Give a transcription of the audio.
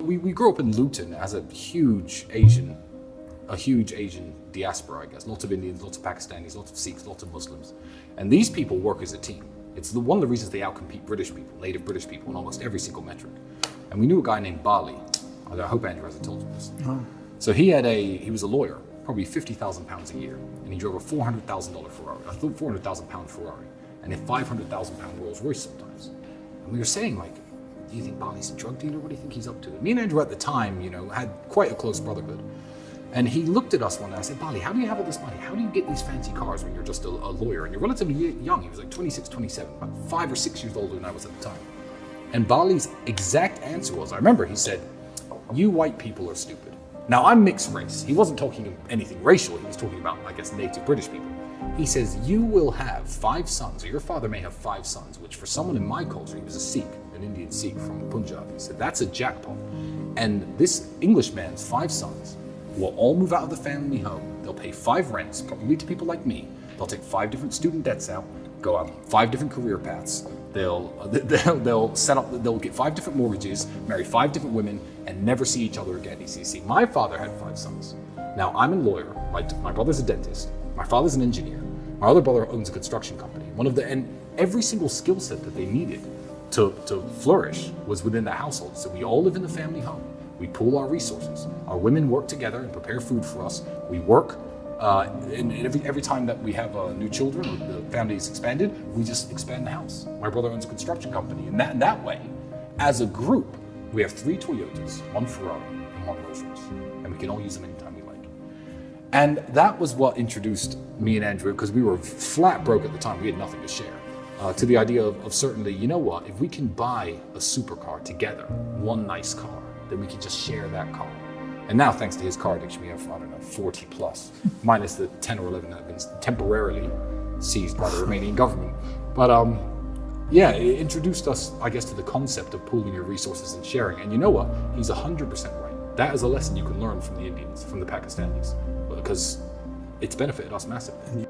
we grew up in Luton as a huge Asian diaspora, I guess. Lots of Indians, lots of Pakistanis, lots of Sikhs, lots of Muslims. And these people work as a team. It's one of the reasons they outcompete British people, native British people, in almost every single metric. And we knew a guy named Bali. I hope Andrew hasn't told you this. Oh. So he was a lawyer, probably 50,000 pounds a year, and he drove a $400,000 Ferrari, I thought 400,000 pound Ferrari, and a 500,000 pound Rolls Royce sometimes. And we were saying, like, do you think Bali's a drug dealer? What do you think he's up to? Me and Andrew at the time, had quite a close brotherhood. And he looked at us one day and I said, Bali, how do you have all this money? How do you get these fancy cars when you're just a lawyer? And you're relatively young. He was like 26, 27, about 5 or 6 years older than I was at the time. And Bali's exact answer was, I remember he said, you white people are stupid. Now, I'm mixed race. He wasn't talking anything racial. He was talking about, I guess, native British people. He says, you will have 5 sons, or your father may have 5 sons, which for someone in my culture, he was a Sikh, an Indian Sikh from Punjab. He said, that's a jackpot. And this Englishman's 5 sons will all move out of the family home. They'll pay 5 rents, probably to people like me. They'll take 5 different student debts out, go out 5 different career paths. They'll get 5 different mortgages, marry 5 different women, and never see each other again. You see, my father had 5 sons. Now, I'm a lawyer. My brother's a dentist. My father's an engineer. My other brother owns a construction company. And every single skill set that they needed to flourish was within the household. So we all live in the family home. We pool our resources. Our women work together and prepare food for us. We work. And every time that we have new children, or the family is expanded, we just expand the house. My brother owns a construction company. And that way, as a group, we have 3 Toyotas, 1 Ferrari, and 1 Rolls Royce. And we can all use them anytime we like. And that was what introduced me and Andrew, because we were flat broke at the time. We had nothing to share. To the idea of certainly, you know what, if we can buy a supercar together, one nice car, then we can just share that car. And now, thanks to his car addiction, we have, 40 plus, minus the 10 or 11 that have been temporarily seized by the Romanian government. But it introduced us, I guess, to the concept of pooling your resources and sharing. And you know what? He's 100% right. That is a lesson you can learn from the Indians, from the Pakistanis, because it's benefited us massively.